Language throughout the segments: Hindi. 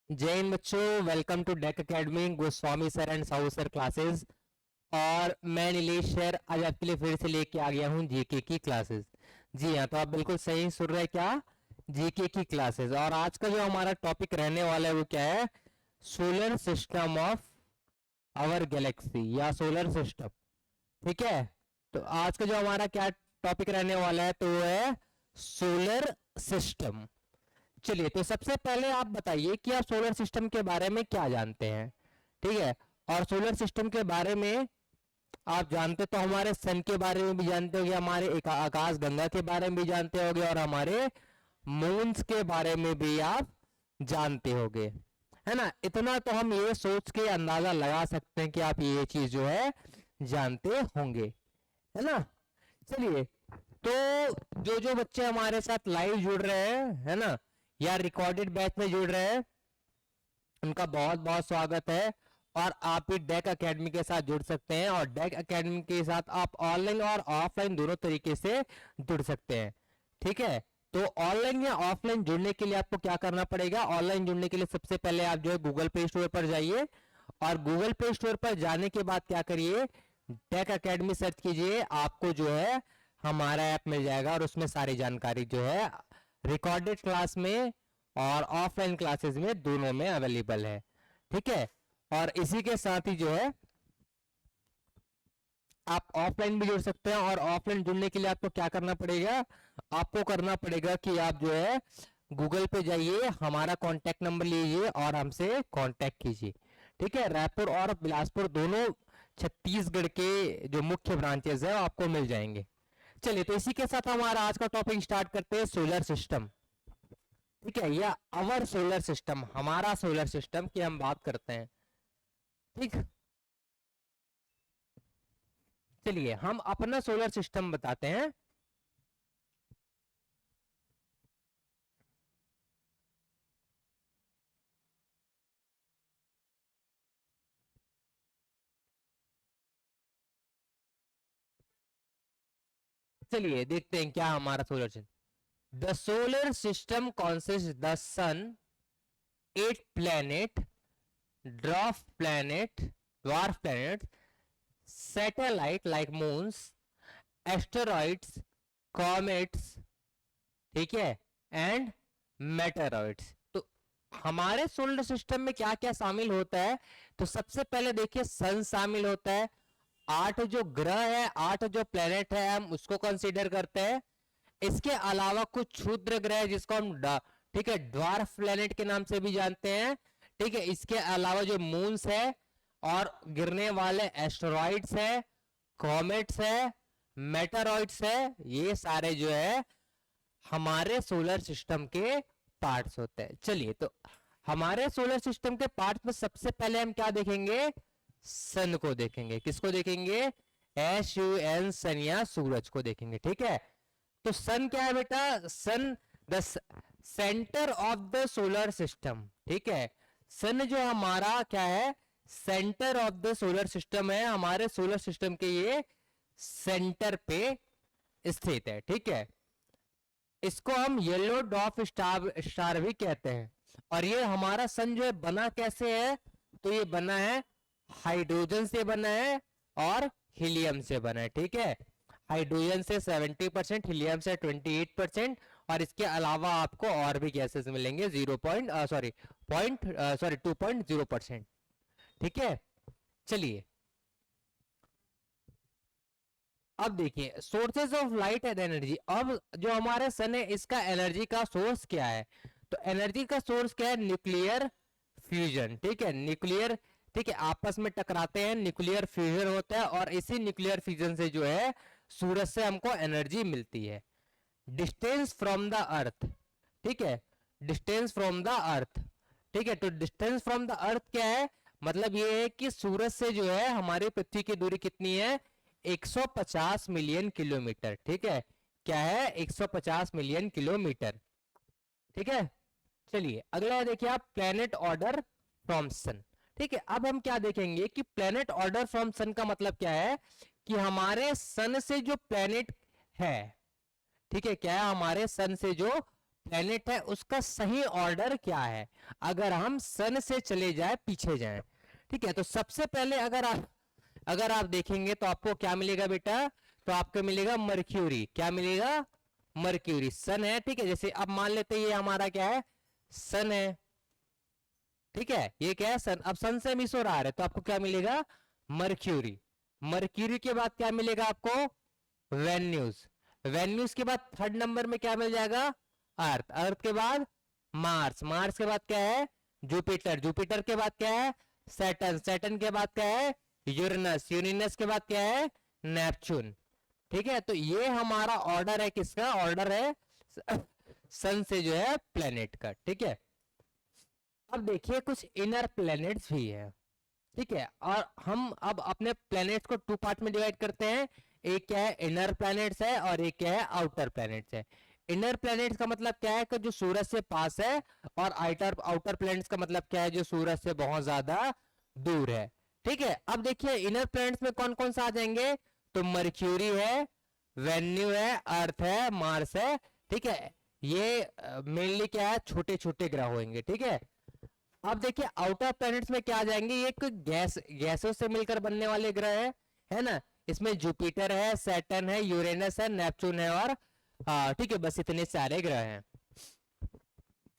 जय हिंद बच्चों, welcome to deck academy Goswami sir and Sahu sir classes. और मैं नीलेश सर आज आपके लिए फिर से लेके आ गया हूँ जीके की क्लासेस। जी हाँ, तो आप बिल्कुल सही सुन रहे हैं, क्या जीके की क्लासेस। और आज का जो हमारा टॉपिक रहने वाला है वो क्या है? Solar system of our galaxy या सोलर सिस्टम। ठीक है, तो आज का जो हमारा क्या टॉपिक रहने वाला है तो वो है सोलर सिस्टम। चलिए, तो सबसे पहले आप बताइए कि आप सोलर सिस्टम के बारे में क्या जानते हैं। ठीक है, और सोलर सिस्टम के बारे में आप जानते तो हमारे सन के बारे में भी जानते होंगे, हमारे एक आकाश गंगा के बारे में भी जानते होंगे, और हमारे मून्स के बारे में भी आप जानते होंगे, है ना। इतना तो हम ये सोच के अंदाजा लगा सकते हैं कि आप ये चीज जो है जानते होंगे, है ना। चलिए, तो जो जो बच्चे हमारे साथ लाइव जुड़ रहे हैं, है ना, या रिकॉर्डेड बैच में जुड़ रहे हैं, उनका बहुत बहुत स्वागत है। और आप भी डेक एकेडमी के साथ जुड़ सकते हैं, और डेक एकेडमी के साथ आप ऑनलाइन और ऑफलाइन दोनों तरीके से जुड़ सकते हैं। ठीक है, तो ऑनलाइन या ऑफलाइन जुड़ने के लिए आपको क्या करना पड़ेगा? ऑनलाइन जुड़ने के लिए सबसे पहले आप जो है गूगल प्ले स्टोर पर जाइए, और गूगल प्ले स्टोर पर जाने के बाद क्या करिए, डेक एकेडमी सर्च कीजिए, आपको जो है हमारा ऐप मिल जाएगा, और उसमें सारी जानकारी जो है रिकॉर्डेड क्लास में और ऑफलाइन क्लासेस में दोनों में अवेलेबल है। ठीक है, और इसी के साथ ही जो है आप ऑफलाइन भी जुड़ सकते हैं। और ऑफलाइन जुड़ने के लिए आपको क्या करना पड़ेगा? आपको करना पड़ेगा कि आप जो है गूगल पे जाइए, हमारा कांटेक्ट नंबर लीजिए और हमसे कांटेक्ट कीजिए। ठीक है, रायपुर और बिलासपुर दोनों छत्तीसगढ़ के जो मुख्य ब्रांचेस है आपको मिल जाएंगे। चलिए, तो इसी के साथ हमारा आज का टॉपिक स्टार्ट करते हैं, सोलर सिस्टम। ठीक है, या अवर सोलर सिस्टम, हमारा सोलर सिस्टम की हम बात करते हैं। ठीक, चलिए हम अपना सोलर सिस्टम बताते हैं। चलिए देखते हैं क्या हमारा solar system. The solar system consist the sun, 8 planet, dwarf planet, satellite like moons, asteroids, comets, ठीक है, एंड मेटेरॉइड्स। तो हमारे सोलर सिस्टम में क्या क्या शामिल होता है? तो सबसे पहले देखिए सन शामिल होता है। 8 जो ग्रह है, 8 जो प्लेनेट है, हम उसको कंसीडर करते हैं। इसके अलावा कुछ क्षुद्र ग्रह जिसको हम ठीक है ड्वार्फ प्लेनेट के नाम से भी जानते हैं। ठीक है, इसके अलावा जो मून्स है और गिरने वाले एस्टेरॉइड्स है, कॉमेट्स है, मेटेरॉइड्स है, ये सारे जो है हमारे सोलर सिस्टम के पार्ट्स होते हैं। चलिए, तो हमारे सोलर सिस्टम के पार्ट्स में सबसे पहले हम क्या देखेंगे? सन को देखेंगे। किसको देखेंगे? SUN, सन या सूरज को देखेंगे। ठीक है, तो सन क्या है बेटा? Sun the centre of the solar system. ठीक है, सन जो हमारा क्या है? Centre of the solar system है, हमारे सोलर सिस्टम के ये सेंटर पे स्थित है। ठीक है, इसको हम येलो डॉफ स्टार स्टार भी कहते हैं। और ये हमारा सन जो है बना कैसे है? तो ये बना है हाइड्रोजन से बना है और हीलियम से बना है। ठीक है, हाइड्रोजन से 70%, हीलियम से 28%, और इसके अलावा आपको और भी गैसेस मिलेंगे 2.0%। ठीक है, चलिए अब देखिए sources of light and energy. अब जो हमारा सन है इसका एनर्जी का सोर्स क्या है? तो एनर्जी का सोर्स क्या है? Nuclear fusion. ठीक है, न्यूक्लियर, ठीक है, आपस में टकराते हैं, न्यूक्लियर फ्यूजन होता है, और इसी न्यूक्लियर फ्यूजन से जो है सूरज से हमको एनर्जी मिलती है। डिस्टेंस फ्रॉम द अर्थ, ठीक है, डिस्टेंस फ्रॉम द अर्थ। ठीक है, तो डिस्टेंस फ्रॉम द अर्थ क्या है? मतलब ये है कि सूरज से जो है हमारी पृथ्वी की दूरी कितनी है? 150 मिलियन किलोमीटर। ठीक है, क्या है? 150 मिलियन किलोमीटर। ठीक है, चलिए अगला देखिए आप, प्लेनेट ऑर्डर फ्रॉम सन। ठीक है, अब हम क्या देखेंगे कि प्लेनेट ऑर्डर फ्रॉम सन का मतलब क्या है? कि हमारे सन से जो प्लेनेट है, ठीक है, क्या है? हमारे सन से जो प्लेनेट है उसका सही ऑर्डर क्या है, अगर हम सन से चले जाए पीछे जाए। ठीक है, तो सबसे पहले अगर आप देखेंगे तो आपको क्या मिलेगा बेटा, तो आपको मिलेगा मर्क्यूरी। क्या मिलेगा, मर्क्यूरी। सन है, ठीक है, जैसे अब मान लेते हैं ये हमारा क्या है, सन है। ठीक है, ये क्या है, सन। अब सन से मिस हो रहा है तो आपको क्या मिलेगा, मर्क्यूरी। मर्क्यूरी के बाद क्या मिलेगा आपको, वेन्यूज। वेन्यूज के बाद थर्ड नंबर में क्या मिल जाएगा, अर्थ। अर्थ के बाद मार्स। मार्स के बाद क्या है, जुपिटर। जुपिटर के बाद क्या है, सैटर्न। सैटर्न के बाद क्या है, यूरेनस। यूरेनस के बाद क्या है, नेपच्यून। ठीक है, तो ये हमारा ऑर्डर है, किसका ऑर्डर है, सन से जो है प्लेनेट का। ठीक है, अब देखिए कुछ इनर प्लैनेट्स भी है। ठीक है, और हम अब अपने प्लैनेट्स को टू पार्ट में डिवाइड करते हैं। एक क्या है, इनर प्लैनेट्स है, और एक क्या है, आउटर प्लैनेट्स है। इनर प्लैनेट्स का मतलब क्या है कि जो सूरज से पास है, और आउटर आउटर प्लैनेट्स का मतलब क्या है, जो सूरज से बहुत ज्यादा दूर है। ठीक है, अब देखिए इनर प्लैनेट्स में कौन कौन सा आ जाएंगे, तो मर्क्यूरी है, वेन्यू है, अर्थ है, मार्स है। ठीक है, ये मेनली क्या है, छोटे छोटे ग्रह होंगे। ठीक है, अब देखिए आउटर प्लैनेट्स में क्या आ जाएंगे, ये एक गैसों से मिलकर बनने वाले ग्रह है ना। इसमें जुपिटर है, सैटर्न है, यूरेनस है, नेपच्यून है, और ठीक है, बस इतने सारे ग्रह हैं।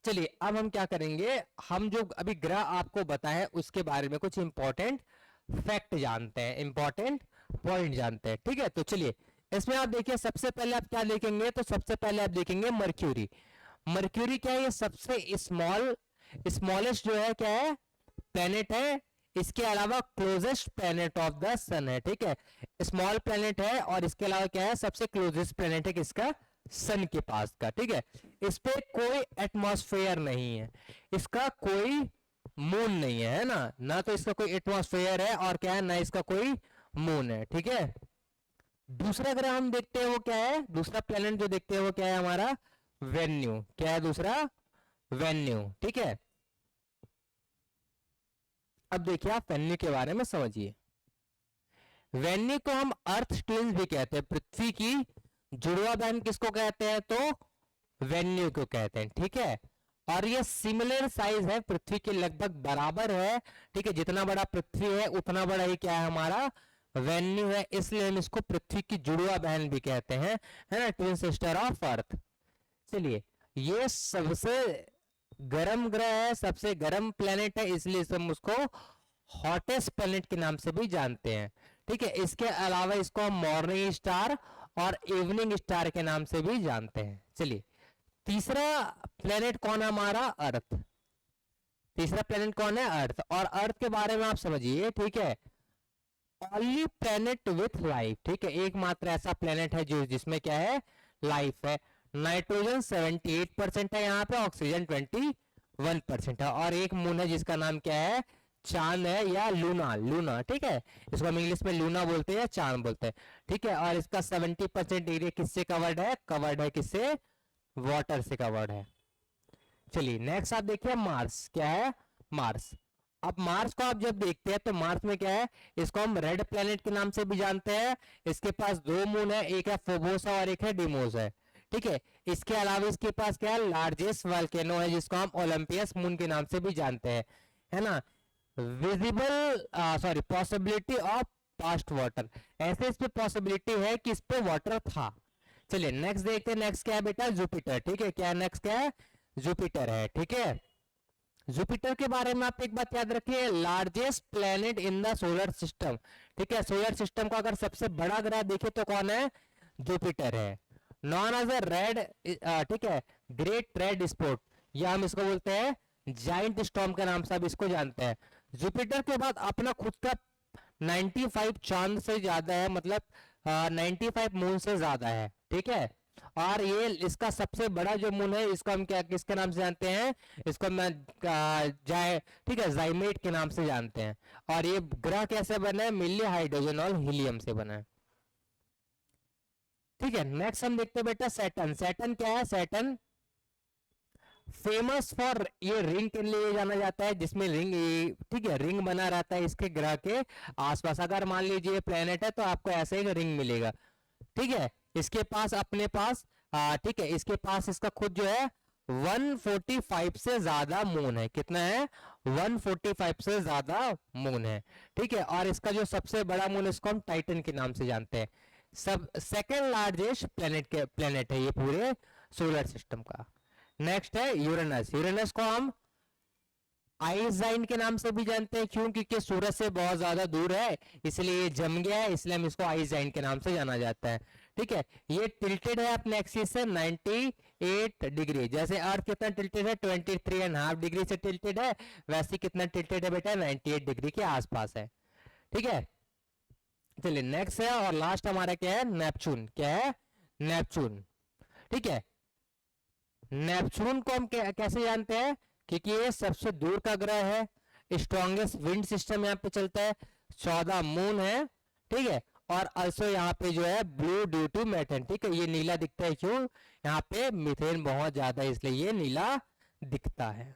चलिए अब हम क्या करेंगे, हम जो अभी ग्रह आपको बताए उसके बारे में कुछ इंपॉर्टेंट फैक्ट जानते हैं, इंपॉर्टेंट पॉइंट जानते हैं। ठीक है, तो चलिए इसमें आप देखिए, सबसे पहले आप क्या देखेंगे, तो सबसे पहले आप देखेंगे मर्क्यूरी। मर्क्यूरी क्या है, ये सबसे स्मॉलेस्ट जो है क्या है, प्लेनेट है। इसके अलावा क्लोजेस्ट प्लेनेट ऑफ द सन है। ठीक है, स्मॉल प्लेनेट है, और इसके अलावा क्या है, सबसे क्लोजेस्ट प्लेनेट है किसका, सन के पास का। ठीक है, इस पे कोई एटमॉस्फेयर नहीं है, इसका कोई मून नहीं है ना, ना तो इसका कोई एटमॉस्फेयर है, और क्या है, ना इसका कोई मून है। ठीक है, दूसरा ग्रह हम देखते हैं वो क्या है, दूसरा प्लेनेट जो देखते हैं वो क्या है हमारा, वेन्यू। क्या है दूसरा, वेन्यू। ठीक है, अब देखिए आप वेन्यू के बारे में समझिए। वेन्यू को हम अर्थ ट्विन्स भी कहते हैं, पृथ्वी की जुड़वा बहन किसको कहते हैं, तो वेन्यू को कहते हैं। ठीक है, और ये सिमिलर साइज है, पृथ्वी के लगभग बराबर है। ठीक है, जितना बड़ा पृथ्वी है उतना बड़ा ही क्या है हमारा, वेन्यू है। इसलिए हम इसको पृथ्वी की जुड़वा बहन भी कहते हैं, है ना, ट्विन सिस्टर ऑफ अर्थ। चलिए, ये सबसे गर्म ग्रह है, सबसे गर्म प्लेनेट है, इसलिए हम उसको हॉटेस्ट प्लेनेट के नाम से भी जानते हैं। ठीक है, इसके अलावा इसको हम मॉर्निंग स्टार और इवनिंग स्टार के नाम से भी जानते हैं। चलिए, तीसरा प्लेनेट कौन है हमारा, अर्थ। तीसरा प्लेनेट कौन है, अर्थ। और अर्थ के बारे में आप समझिए। ठीक है, ओनली प्लेनेट विथ लाइफ। ठीक है, एकमात्र ऐसा प्लेनेट है जो जिसमें क्या है, लाइफ है। नाइट्रोजन 78% है यहाँ पे, ऑक्सीजन 21% है, और एक मून है जिसका नाम क्या है, चांद है, या लूना। लूना, ठीक है, इसको हम इंग्लिश में लूना बोलते हैं या चांद बोलते हैं। ठीक है, और इसका 70% एरिया किससे कवर्ड है, कवर्ड है किससे, वाटर से कवर्ड है। चलिए नेक्स्ट आप देखिए मार्स। क्या है, मार्स। अब मार्स को आप जब देखते हैं तो मार्स में क्या है, इसको हम रेड प्लेनेट के नाम से भी जानते हैं। इसके पास दो मून है, एक है फोबोसा और एक है डिमोस है। ठीक है, इसके अलावा इसके पास क्या है, लार्जेस्ट वोल्केनो है जिसको हम ओलंपियस मून के नाम से भी जानते हैं, है ना। Visible sorry possibility of past water, ऐसे इस पे पॉसिबिलिटी है कि इस पे वाटर था। चलिए नेक्स्ट देखते हैं, नेक्स्ट क्या है बेटा, जुपिटर। ठीक है, क्या नेक्स्ट क्या है, जुपिटर है। ठीक है, जुपिटर के बारे में आप एक बात याद रखिए, largest planet in the solar system. ठीक है, सोलर सिस्टम का अगर सबसे बड़ा ग्रह देखे तो कौन है, जुपिटर है। नॉन एज ए रेड, ठीक है, ग्रेट रेड स्पॉट, या हम इसको बोलते हैं जाइंट स्टॉर्म के नाम से आप इसको जानते हैं। जुपिटर के बाद अपना खुद का 95 चांद से ज्यादा है, मतलब 95 मून से ज्यादा है। ठीक है, और ये इसका सबसे बड़ा जो मून है, इसको हम क्या किसके नाम से जानते हैं, इसको मैं जाए, ठीक है, जाइमेट के नाम से जानते हैं। और ये ग्रह कैसे बना है, मेनली हाइड्रोजन और हीलियम से बना है। ठीक है, नेक्स्ट हम देखते हैं बेटा सैटर्न। सैटर्न क्या है, सैटर्न फेमस फॉर, ये रिंग के लिए जाना जाता है, जिसमें रिंग, ठीक है, रिंग बना रहता है इसके ग्रह के आसपास। अगर मान लीजिए प्लेनेट है तो आपको ऐसे एक रिंग मिलेगा। ठीक है, इसके पास अपने पास ठीक है, इसके पास इसका खुद जो है 145 से ज्यादा मून है। कितना है? 145 से ज्यादा मून है। ठीक है, और इसका जो सबसे बड़ा मून, इसको हम टाइटन के नाम से जानते हैं। सब सेकेंड लार्जेस्ट प्लेनेट है ये पूरे सोलर सिस्टम का। नेक्स्ट है यूरेनस। यूरेनस को हम आइजाइन के नाम से भी जानते हैं। क्यों? क्योंकि सूरज से बहुत ज्यादा दूर है, इसलिए ये जम गया है, इसलिए हम इसको आइजाइन के नाम से जाना जाता है। ठीक है, ये टिल्टेड है अपने एक्सिस से 98 डिग्री। जैसे अर्थ कितना टिल्टेड है? 23.5 डिग्री से टिल्टेड है, वैसे कितना टिल्टेड है बेटा? 98 डिग्री के आसपास है। ठीक है, चलिए नेक्स्ट है और लास्ट हमारा क्या है? नेपच्यून। क्या है? नेपच्यून। ठीक है, नेपच्यून को हम कैसे जानते हैं? क्योंकि ये सबसे दूर का ग्रह है, स्ट्रॉन्गेस्ट विंड सिस्टम यहाँ पे चलता है, 14 मून है। ठीक है, और अल्सो यहाँ पे जो है ब्लू ड्यू टू मेथेन। ठीक है, ये नीला दिखता है। क्यों? यहाँ पे मीथेन बहुत ज्यादा है, इसलिए ये नीला दिखता है।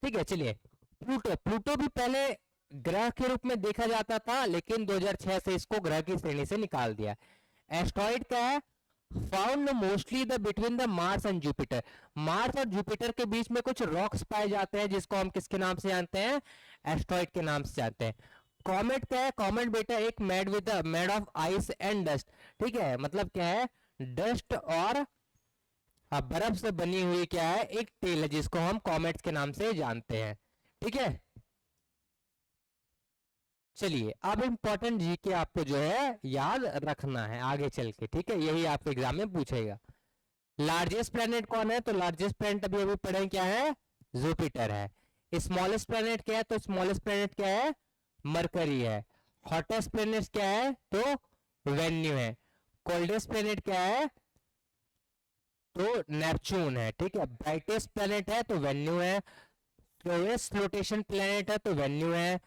ठीक है, चलिए प्लूटो। प्लूटो भी पहले ग्रह के रूप में देखा जाता था, लेकिन 2006 से इसको ग्रह की श्रेणी से निकाल दिया। एस्ट्रॉइड क्या है? Found mostly the between the Mars and Jupiter. Mars और जुपिटर के बीच में कुछ रॉक्स पाए जाते हैं, जिसको हम किसके नाम से जानते हैं? एस्ट्रॉइड के नाम से जानते हैं। कॉमेट क्या है? कॉमेट बेटा एक made of ice and dust. ठीक है, मतलब क्या है? डस्ट और बर्फ से बनी हुई क्या है? एक टेल है, जिसको हम कॉमेट्स के नाम से जानते हैं। ठीक है, चलिए अब इंपॉर्टेंट जीके आपको जो है याद रखना है आगे चल के। ठीक है, यही आपके एग्जाम में पूछेगा। लार्जेस्ट प्लेनेट कौन है? तो लार्जेस्ट प्लेनेट अभी अभी पढ़े क्या है? जुपिटर है। स्मॉलेस्ट प्लेनेट क्या है? तो स्मॉलेस्ट प्लेनेट क्या है? मरकरी है। हॉटेस्ट प्लेनेट क्या है? तो वेन्यू है। कोल्डेस्ट प्लेनेट क्या है? तो नेपच्यून है। ठीक है, ब्राइटेस्ट प्लेनेट है तो वेन्यू है। स्लोएस्ट रोटेशन प्लेनेट है तो वेन्यू है।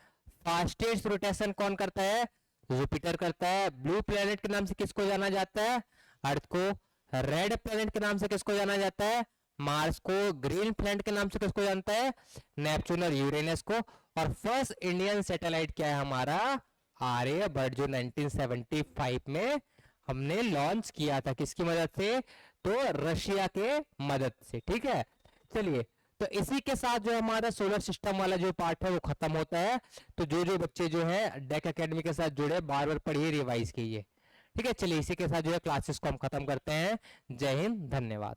फास्टेस्ट रोटेशन कौन करता है? जुपिटर करता है। ब्लू प्लेनेट के नाम से किसको जाना जाता है? अर्थ को। रेड प्लेनेट के नाम से किसको जाना जाता है? मार्स को। ग्रीन प्लेनेट के नाम से किसको जानता है? नेपच्यून और यूरेनस को। और फर्स्ट इंडियन सैटेलाइट क्या है हमारा? आर्यभट्ट, जो 1975 में हमने लॉन्च किया था। किसकी मदद से? तो रशिया के मदद से। ठीक है, चलिए तो इसी के साथ जो हमारा सोलर सिस्टम वाला जो पार्ट है वो खत्म होता है। तो जो जो बच्चे जो है डेक एकेडमी के साथ जुड़े, बार बार पढ़िए, रिवाइज कीजिए। ठीक है, चलिए इसी के साथ जो है क्लासेस को हम खत्म करते हैं। जय हिंद, धन्यवाद।